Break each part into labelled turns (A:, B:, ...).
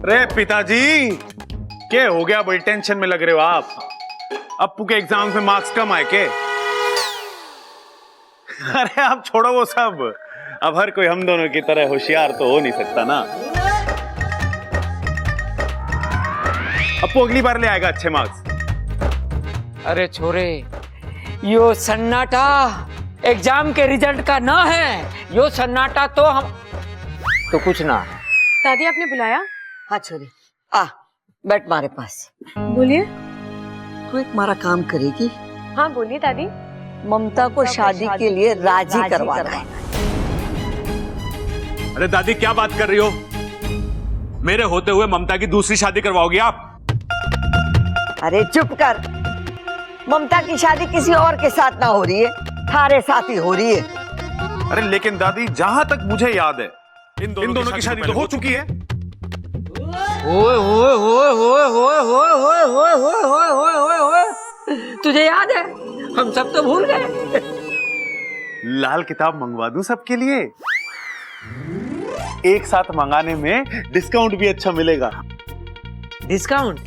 A: अरे पिताजी, क्या हो गया? बड़ी टेंशन में लग रहे हो आप। अप्पू के एग्जाम में मार्क्स कम आए के? अरे आप छोड़ो वो सब। अब हर कोई हम दोनों की तरह होशियार तो हो नहीं सकता ना। अप्पू अगली बार ले आएगा अच्छे मार्क्स।
B: अरे छोरे, यो सन्नाटा एग्जाम के रिजल्ट का ना है, यो सन्नाटा तो हम तो कुछ ना।
C: दादी आपने बुलाया?
D: हाँ छोरी, आ बैठ मारे पास।
C: बोलिए।
D: तू एक मारा काम करेगी?
C: हाँ बोलिए दादी।
D: ममता को शादी के लिए राजी करवाना है।
A: अरे दादी क्या बात कर रही हो? मेरे होते हुए ममता की दूसरी शादी करवाओगी आप?
D: अरे चुप कर। ममता की शादी किसी और के साथ ना हो रही है, थारे साथ ही हो रही है।
A: अरे लेकिन दादी, जहां तक मुझे याद है इन दोनों की शादी तो हो चुकी है।
B: ओए ओए ओए ओए ओए ओए ओए ओए ओए ओए ओए ओए, तुझे याद है? हम सब तो भूल गए।
A: लाल किताब मंगवा दूं सबके लिए? एक साथ मंगाने में डिस्काउंट भी अच्छा मिलेगा।
B: डिस्काउंट?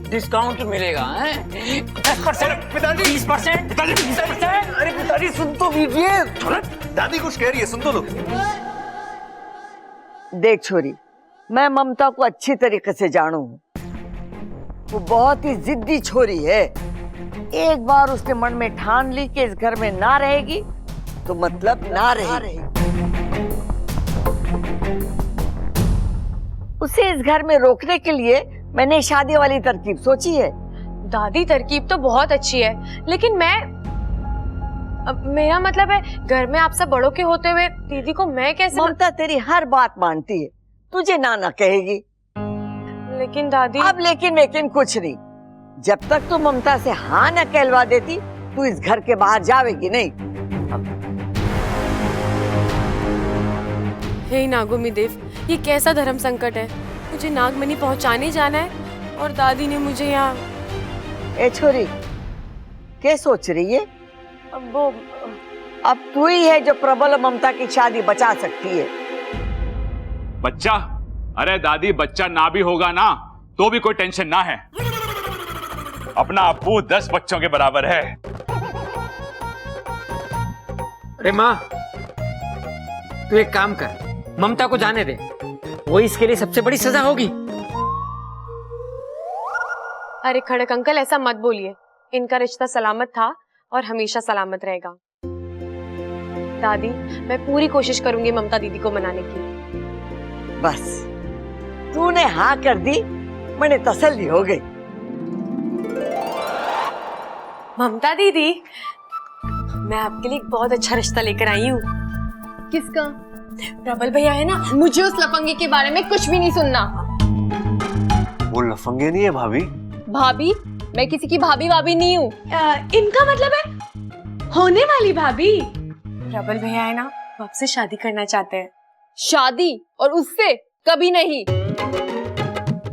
B: डिस्काउंट मिलेगा हैं? 10%, 20%, 20%। अरे पिताजी सुन तो लीजिए।
A: दादी कुछ कह रही है, सुन तो लो।
D: देख छोरी, मैं ममता को अच्छी तरीके से जानू हूँ। वो बहुत ही जिद्दी छोरी है। एक बार उसने मन में ठान ली कि इस घर में ना रहेगी तो मतलब ना रहेगी। उसे इस घर में रोकने के लिए मैंने शादी वाली तरकीब सोची है।
C: दादी तरकीब तो बहुत अच्छी है, लेकिन मेरा मतलब है, घर में आप सब बड़ों के होते हुए दीदी को मैं कैसे?
D: ममता तेरी हर बात मानती है, तुझे ना कहेगी।
C: लेकिन दादी।
D: अब लेकिन कुछ नहीं। जब तक तू ममता से हाँ न कहलवा देती, तू इस घर के बाहर जावेगी नहीं।
C: हे नागोमी देव, ये कैसा धर्म संकट है? मुझे नागमणि पहुंचाने जाना है और दादी ने मुझे यहाँ।
D: ए छोरी, क्या सोच रही है? अब तू ही है जो प्रबल ममता की शादी बचा सकती है।
A: बच्चा? अरे दादी, बच्चा ना भी होगा ना तो भी कोई टेंशन ना है। अपना अप्पू 10 बच्चों के बराबर है।
B: अरे माँ, तू एक काम कर, ममता को जाने दे। वो इसके लिए सबसे बड़ी सजा होगी।
C: अरे खड़क अंकल, ऐसा मत बोलिए। इनका रिश्ता सलामत था और हमेशा सलामत रहेगा। दादी, मैं पूरी कोशिश करूंगी ममता दीदी को मनाने की।
D: बस तूने हाँ कर दी, मैंने तसल्ली हो गई।
C: ममता दीदी, मैं आपके लिए एक बहुत अच्छा रिश्ता लेकर आई हूँ।
E: किसका?
C: प्रबल भैया है ना।
E: मुझे उस लफंगे के बारे में कुछ भी नहीं सुनना।
A: वो लफंगे नहीं है भाभी।
E: भाभी? मैं किसी की भाभी वाभी नहीं हूँ।
C: इनका मतलब है होने वाली भाभी। प्रबल भैया है ना, वो आपसे शादी करना चाहते हैं।
E: शादी? और उससे? कभी नहीं।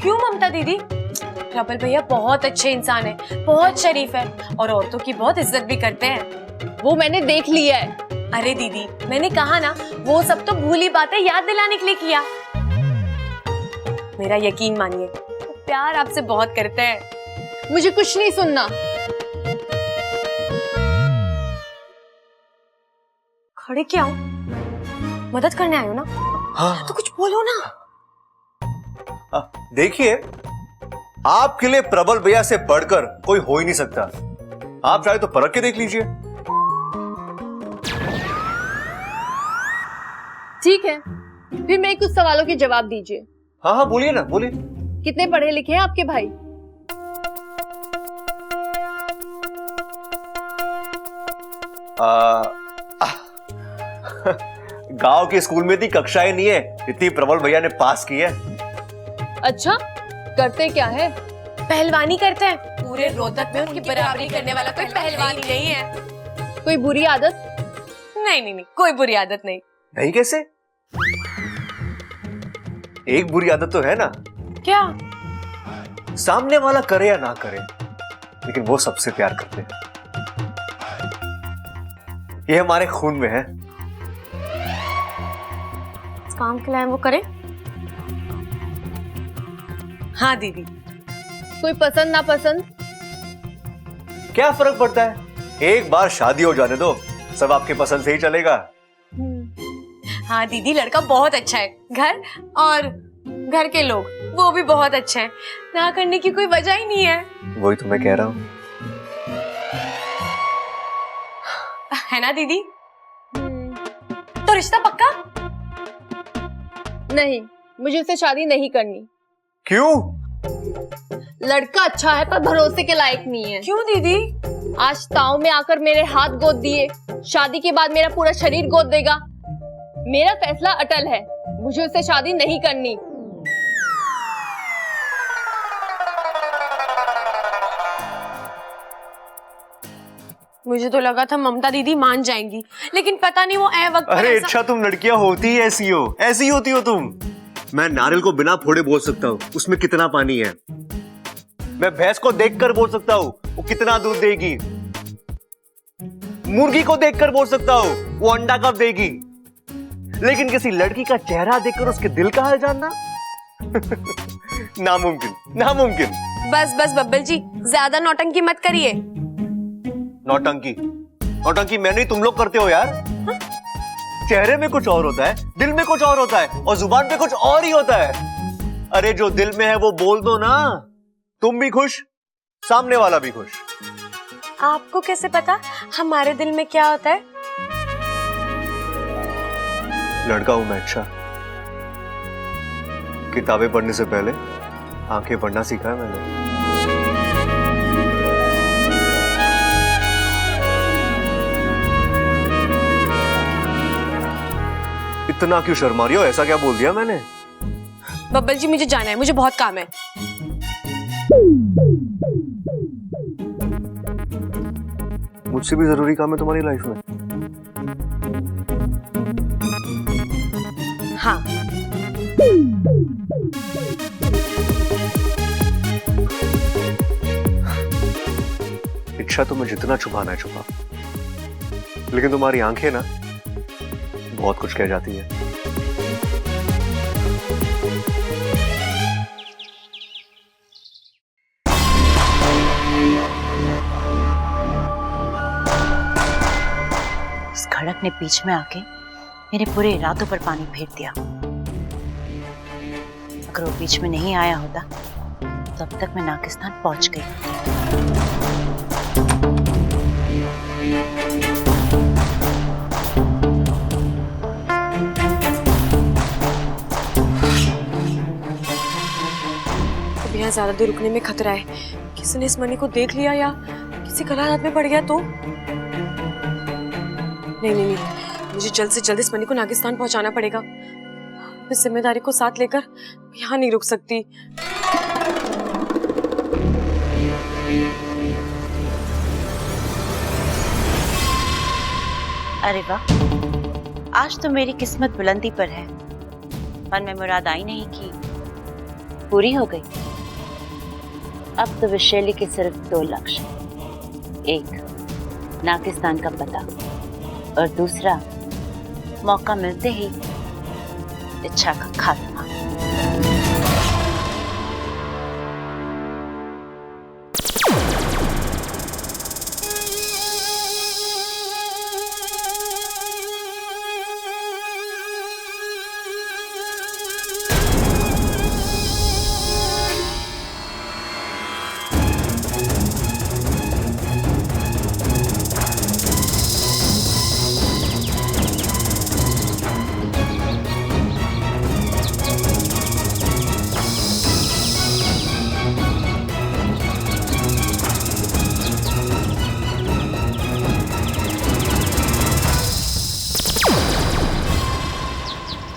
C: क्यों ममता दीदी? प्रबल भैया बहुत अच्छे इंसान है, बहुत शरीफ है और औरतों की बहुत इज्जत भी करते हैं।
E: वो मैंने देख लिया है।
C: अरे दीदी, मैंने कहा ना, वो सब तो भूली बातें याद दिलाने के लिए किया। मेरा यकीन मानिए, वो प्यार आपसे बहुत करते हैं।
E: मुझे कुछ नहीं सुनना।
C: खड़े क्या हो? मदद करने आए हो ना?
F: हाँ।
C: तो कुछ बोलो ना।
F: देखिए, आपके लिए प्रबल भैया से बढ़कर कोई हो ही नहीं सकता। आप चाहे तो परख के देख लीजिए।
E: ठीक है, फिर मेरे कुछ सवालों के जवाब दीजिए।
F: हाँ हाँ, बोलिए ना, बोलिए।
E: कितने पढ़े लिखे हैं आपके भाई?
F: गांव के स्कूल में इतनी कक्षाएं नहीं है जितनी प्रबल भैया ने पास की है।
E: अच्छा, करते क्या है?
C: पहलवानी करते हैं। पूरे रोहतक में उनकी बराबरी करने वाला कोई पहलवान ही नहीं है।
E: कोई बुरी आदत?
C: नहीं, कोई बुरी आदत नहीं।
F: नहीं कैसे? एक बुरी आदत तो है ना।
C: क्या?
F: सामने वाला करे या ना करे, लेकिन वो सबसे प्यार करते हैं। ये हमारे खून में है।
C: काम के लिए वो करे। हाँ दीदी।
E: कोई पसंद ना पसंद?
F: क्या फर्क पड़ता है, एक बार शादी हो जाने दो, सब आपके पसंद से ही चलेगा।
C: हाँ दीदी, लड़का बहुत अच्छा है, घर और घर के लोग वो भी बहुत अच्छे हैं, ना करने की कोई वजह ही नहीं है।
F: वही तो मैं कह रहा हूँ।
C: है ना दीदी? तो रिश्ता पक्का?
E: नहीं, मुझे उससे शादी नहीं करनी।
F: क्यों?
E: लड़का अच्छा है पर भरोसे के लायक नहीं है।
C: क्यों दीदी?
E: आज ताऊ में आकर मेरे हाथ गोद दिए, शादी के बाद मेरा पूरा शरीर गोद देगा। मेरा फैसला अटल है, मुझे उससे शादी नहीं करनी।
C: मुझे तो लगा था ममता दीदी मान जाएंगी, लेकिन पता नहीं वो ए वक्त पर
F: अरे
C: ऐसा...
F: अच्छा, तुम लड़कियां होती ही ऐसी हो, ऐसी होती हो तुम। मैं नारियल को बिना फोड़े बोल सकता हूँ उसमें कितना पानी है। मैं भैंस को देखकर बोल सकता हूँ वो कितना दूध देगी। मुर्गी को देखकर बोल सकता हूँ वो अंडा कब देगी। लेकिन किसी लड़की का चेहरा देखकर उसके दिल का हाल जानना नामुमकिन, नामुमकिन।
C: बस बस बब्बल जी, ज्यादा नौटंकी मत करिए।
F: नौटंकी? नौटंकी मैं नहीं, तुम लोग करते हो यार। चेहरे में कुछ और होता है, दिल में कुछ और होता है, और जुबान पे कुछ और ही होता है। अरे जो दिल में है वो बोल दो ना, तुम भी खुश, सामने वाला भी खुश।
C: आपको कैसे पता हमारे दिल में क्या होता है?
F: लड़का हूं मैं, अच्छा। किताबें पढ़ने से पहले आंखें पढ़ना सीखा है मैंने। इतना क्यों शर्मा रही हो? ऐसा क्या बोल दिया मैंने?
C: बब्बल जी मुझे जाना है, मुझे बहुत काम है।
F: मुझसे भी जरूरी काम है तुम्हारी लाइफ में?
C: हाँ।
F: इच्छा तो मैं जितना छुपाना है छुपा, लेकिन तुम्हारी आंखें ना बहुत कुछ कह जाती है।
G: उस खड़क ने बीच में आके मेरे पूरे इरादों पर पानी फेर दिया। अगर वो बीच में नहीं आया होता तो अब तक मैं नागिस्तान पहुंच गई।
C: अब यहाँ ज्यादा देर रुकने में खतरा है। किसी ने इस मनी को देख लिया या किसी गलत हाथ में पड़ गया तो? नहीं नहीं नहीं, मुझे जल्द से जल्द इस मनी को नागिस्तान पहुंचाना पड़ेगा। इस जिम्मेदारी को साथ लेकर यहाँ नहीं रुक सकती।
G: अरे वाह, आज तो मेरी किस्मत बुलंदी पर है। मन में मुराद आई नहीं की पूरी हो गई। अब तो विशैली के सिर्फ 2 लक्ष्य, एक नागिस्तान का पता और दूसरा मौका मिलते ही इच्छा का खात्मा।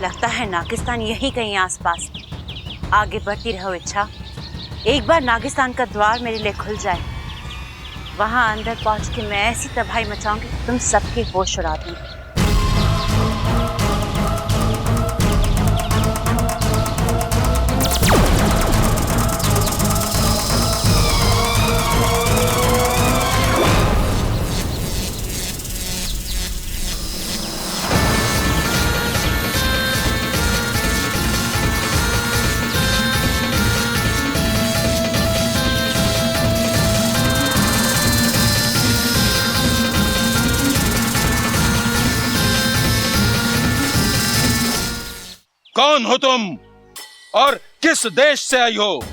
G: लगता है नागिस्तान यही कहीं आसपास। आगे बढ़ती रहो इच्छा, एक बार नागिस्तान का द्वार मेरे लिए खुल जाए, वहां अंदर पहुंच के मैं ऐसी तबाही मचाऊंगी तुम सबके होश उड़ा दूंगी।
H: कौन हो तुम और किस देश से आई हो?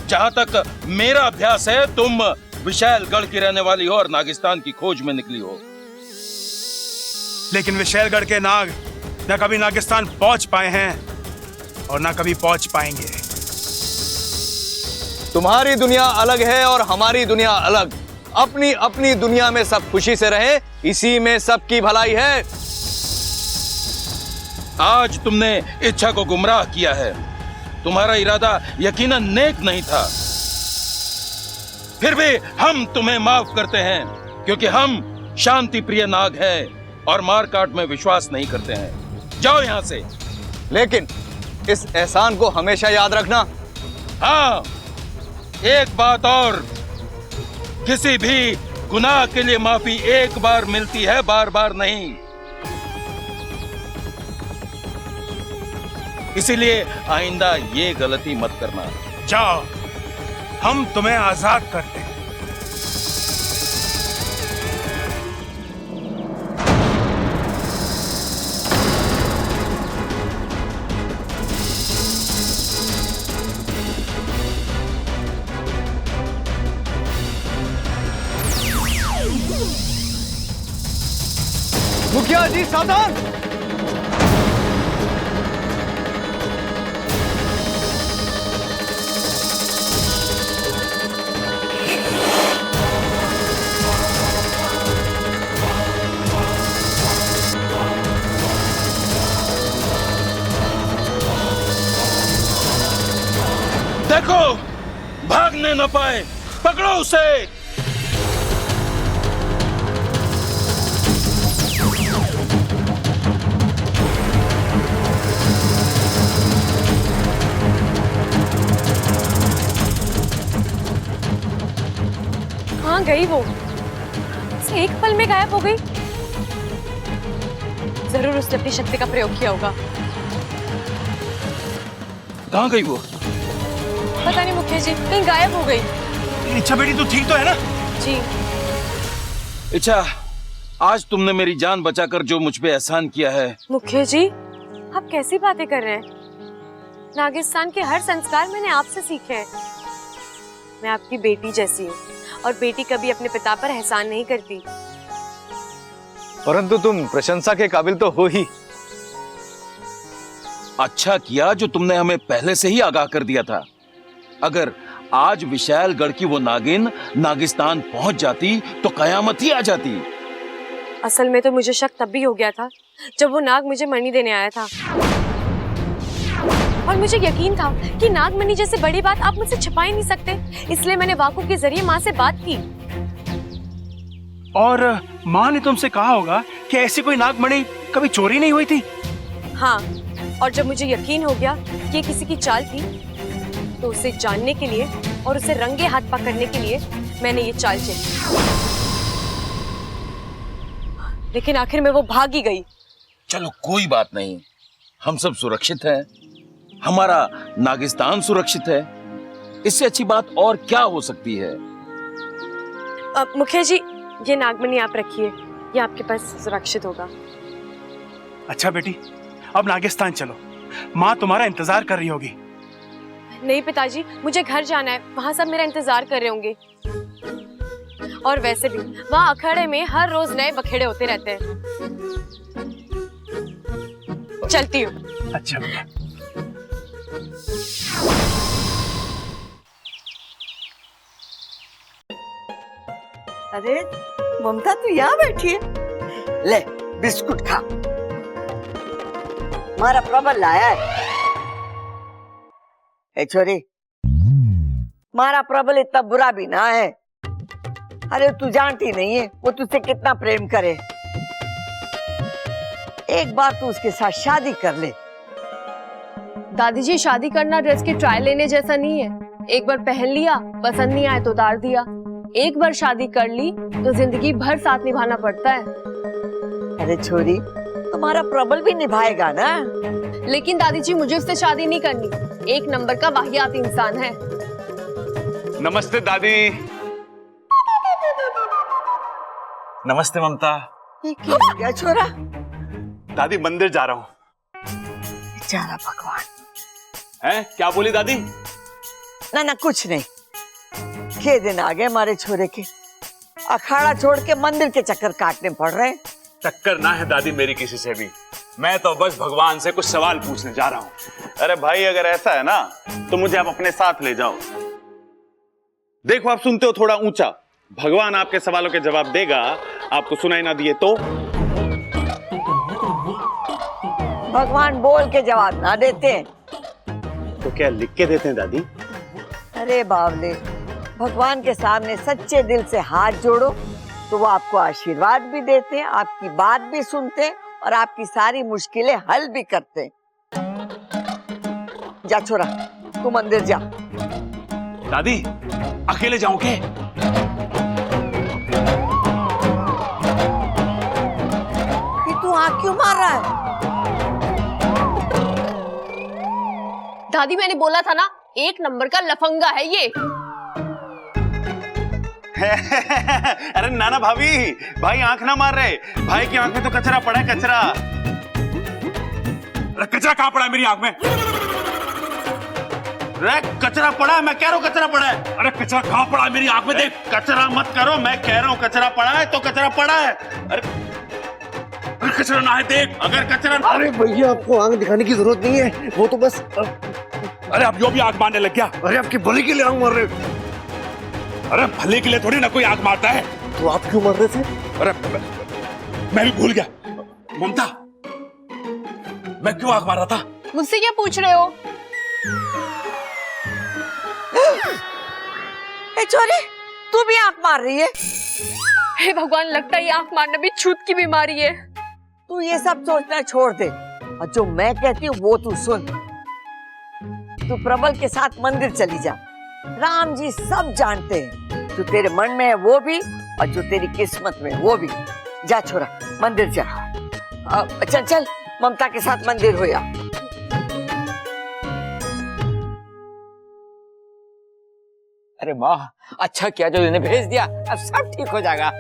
H: जहां तक मेरा अभ्यास है, तुम विशालगढ़ की रहने वाली हो और नागिस्तान की खोज में निकली हो।
I: लेकिन विशालगढ़ के नाग न कभी नागिस्तान पहुंच पाए हैं और न कभी पहुंच पाएंगे।
F: तुम्हारी दुनिया अलग है और हमारी दुनिया अलग। अपनी अपनी दुनिया में सब खुशी से रहे, इसी में सबकी भलाई है।
H: आज तुमने इच्छा को गुमराह किया है। तुम्हारा इरादा यकीनन नेक नहीं था। फिर भी हम तुम्हें माफ करते हैं, क्योंकि हम शांति प्रिय नाग हैं और मार काट में विश्वास नहीं करते हैं। जाओ यहां से।
F: लेकिन इस एहसान को हमेशा याद रखना।
H: हाँ, एक बात और, किसी भी गुनाह के लिए माफी एक बार मिलती है, बार बार नहीं। इसीलिए आइंदा ये गलती मत करना।
I: जाओ, हम तुम्हें आजाद करते हैं।
F: मुखिया जी सावधान।
H: देखो, भागने न पाए, पकड़ो उसे।
C: कहाँ गई वो? एक पल में गायब हो गई। जरूर उसने अपनी शक्ति का प्रयोग किया होगा।
H: कहाँ गई वो?
C: पता नहीं मुखिया जी, कहीं गायब हो गई।
I: इच्छा बेटी तू ठीक तो है ना?
C: जी।
H: इच्छा, आज तुमने मेरी जान बचाकर जो मुझ पे एहसान किया है।
C: मुखिया जी, आप कैसी बातें कर रहे हैं? नागिस्तान के हर संस्कार मैंने आपसे सीखे हैं। मैं आपकी बेटी जैसी हूँ और बेटी कभी अपने पिता पर एहसान नहीं करती।
F: परंतु तुम प्रशंसा के काबिल तो हो ही।
H: अच्छा किया जो तुमने हमें पहले से ही आगाह कर दिया था। अगर आज विशालगढ़ की वो नागिन नागिस्तान पहुंच जाती तो कयामत ही आ जाती।
C: असल में तो मुझे शक तब भी हो गया था जब वो नाग मुझे मणि देने आया था, और मुझे यकीन था कि नागमणि जैसे बड़ी बात आप मुझसे छिपा ही नहीं सकते। इसलिए मैंने वाकु के जरिए माँ से बात की।
I: और माँ ने तुमसे कहा होगा कि ऐसी कोई नागमणि कभी चोरी नहीं हुई थी।
C: हाँ, और जब मुझे यकीन हो गया कि ये किसी की चाल थी, तो उसे जानने के लिए और उसे रंगे हाथ पकड़ने के लिए मैंने ये चाल चली। लेकिन आखिर में वो भाग ही गई।
H: चलो कोई बात नहीं, हम सब सुरक्षित हैं, हमारा नागिस्तान सुरक्षित है। इससे अच्छी बात और क्या हो सकती है?
C: मुखिया जी, ये नागमणि आप रखिए, ये आपके पास सुरक्षित होगा।
I: अच्छा बेटी, अब नागिस्तान चलो, माँ तुम्हारा इंतजार कर रही होगी।
C: नहीं पिताजी, मुझे घर जाना है, वहाँ सब मेरा इंतजार कर रहे होंगे। और वैसे भी वहाँ अखाड़े में हर रोज नए बखेड़े होते रहते हैं। चलती हूँ।
I: अच्छा बेटा।
D: अरे ममता तू यहाँ बैठी है, ले बिस्कुट खा, हमारा प्रबल लाया है। ए छोरी, हमारा प्रबल इतना बुरा भी ना है। अरे तू जानती नहीं है वो तुझसे कितना प्रेम करे। एक बार तू उसके साथ शादी कर ले।
E: दादी जी, शादी करना ड्रेस की ट्रायल लेने जैसा नहीं है। एक बार पहन लिया, पसंद नहीं आया तो उतार दिया। एक बार शादी कर ली तो जिंदगी भर साथ निभाना पड़ता है।
D: अरे छोरी, तुम्हारा प्रबल भी निभाएगा ना।
E: लेकिन दादी जी, मुझे उससे शादी नहीं करनी। एक नंबर का वाहियात इंसान है।
A: नमस्ते दादी। नमस्ते ममता।
D: ये क्या छोरा?
A: दादी मंदिर जा रहा हूँ।
D: बेचारा भगवान।
A: हैं? क्या बोली दादी?
D: ना कुछ नहीं। के दिन आ गए हमारे छोरे के, अखाड़ा छोड़ के मंदिर के चक्कर काटने पड़ रहे हैं।
A: टक्कर ना है दादी मेरी किसी से भी। मैं तो बस भगवान से कुछ सवाल पूछने जा रहा हूँ।
J: अरे भाई, अगर ऐसा है ना तो मुझे आप अपने साथ ले जाओ। देखो, आप सुनते हो थोड़ा ऊंचा, भगवान आपके सवालों के जवाब देगा। आपको सुनाई ना दिए तो?
D: भगवान बोल के जवाब ना देते हैं
J: तो क्या लिख के देते हैं दादी?
D: अरे बावले, भगवान के सामने सच्चे दिल से हाथ जोड़ो तो वो आपको आशीर्वाद भी देते हैं, आपकी बात भी सुनते हैं और आपकी सारी मुश्किलें हल भी करते हैं। जा छोरा, तू मंदिर जा।
A: दादी अकेले जाऊं के?
D: तू आँख क्यों मार रहा है?
E: दादी मैंने बोला था ना, 1 नंबर का लफंगा है ये।
J: अरे नाना भाभी, भाई आंख ना मार रहे, भाई की आंख में तो कचरा पड़ा है, कचरा।
A: अरे कचरा कहाँ पड़ा है मेरी आंख में?
J: अरे कचरा पड़ा है, मैं कह रहा हूँ कचरा पड़ा है।
A: अरे कचरा कहाँ पड़ा है मेरी आंख में? देख।
J: कचरा मत करो, मैं कह रहा हूँ कचरा पड़ा है तो कचरा पड़ा है।
A: अरे कचरा ना है, देख।
J: अगर कचरा,
F: अरे भैया, आपको आंख दिखाने की जरूरत नहीं है, वो तो बस।
A: अरे अब यो भी आंख मारने लग गया।
F: अरे आपकी भले के लिए आंख मार रहे।
A: अरे भले के लिए थोड़ी ना कोई आंख मारता है।
F: तो आप क्यों मार रहे थे?
A: अरे मैं भी भूल गया। ममता, मैं क्यों आंख मार रहा था?
E: मुझसे क्या पूछ रहे हो?
D: ए छोरी, तू भी आंख मार रही है?
E: हे भगवान, लगता है ये आंख मारना भी छूत की बीमारी है।
D: तू ये सब सोचना छोड़ दे और जो मैं कहती हूँ वो तू सुन। तू प्रबल के साथ मंदिर चली जा। राम जी सब जानते हैं, जो तेरे मन में है वो भी और जो तेरी किस्मत में है वो भी। जा छोरा, मंदिर जा। चल चल, ममता के साथ मंदिर हो जा।
B: अरे वाह, अच्छा किया जो इन्हें भेज दिया, अब सब ठीक हो जाएगा।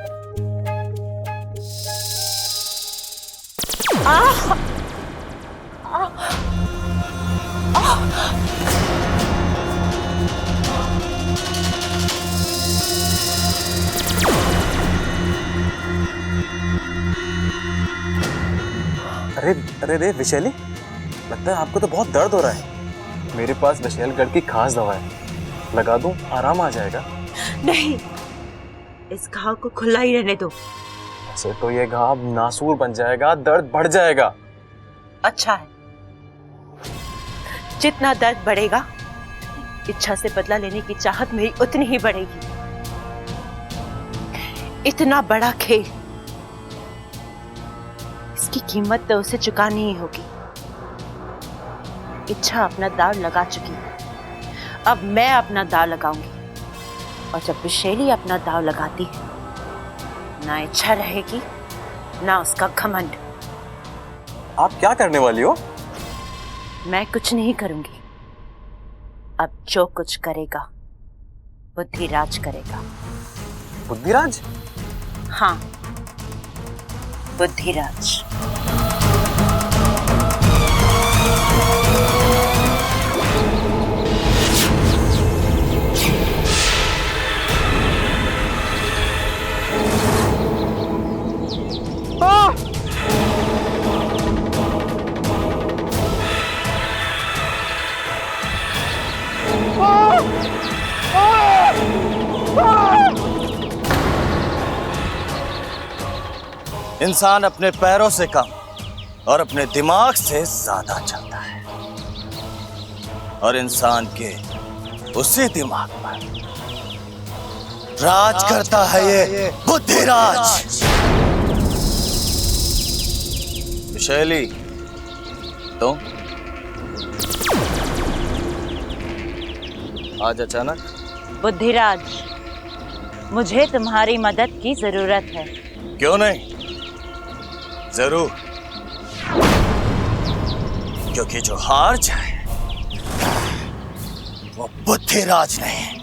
F: अरे विशैली, लगता है आपको तो बहुत दर्द हो रहा है। मेरे पास विशैलगढ़ की खास दवा है, लगा दूं, आराम आ जाएगा।
G: नहीं, इस घाव को खुला ही रहने दो।
F: ऐसे तो ये घाव नासूर बन जाएगा, दर्द बढ़ जाएगा।
G: अच्छा है, जितना दर्द बढ़ेगा, इच्छा से बदला लेने की चाहत मेरी उतनी ही बढ़ेगी। इतना बड़ा खेल, इसकी कीमत तो उसे चुकानी ही होगी। इच्छा अपना दाव लगा चुकी है, अब मैं अपना दाव लगाऊंगी। और जब विशैली अपना दाव लगाती है, ना इच्छा रहेगी ना उसका घमंड।
F: आप क्या करने वाली हो?
G: मैं कुछ नहीं करूंगी, अब जो कुछ करेगा बुद्धिराज करेगा।
F: बुद्धिराज?
G: हाँ, बुद्धिराज।
K: इंसान अपने पैरों से कम और अपने दिमाग से ज्यादा चलता है, और इंसान के उसी दिमाग पर राज करता है ये बुद्धिराज। विशैली, तुम आज अचानक?
G: बुद्धिराज, मुझे तुम्हारी मदद की जरूरत है।
K: क्यों नहीं, जरूर। क्योंकि जो हार जाए वो बुद्धिराज नहीं।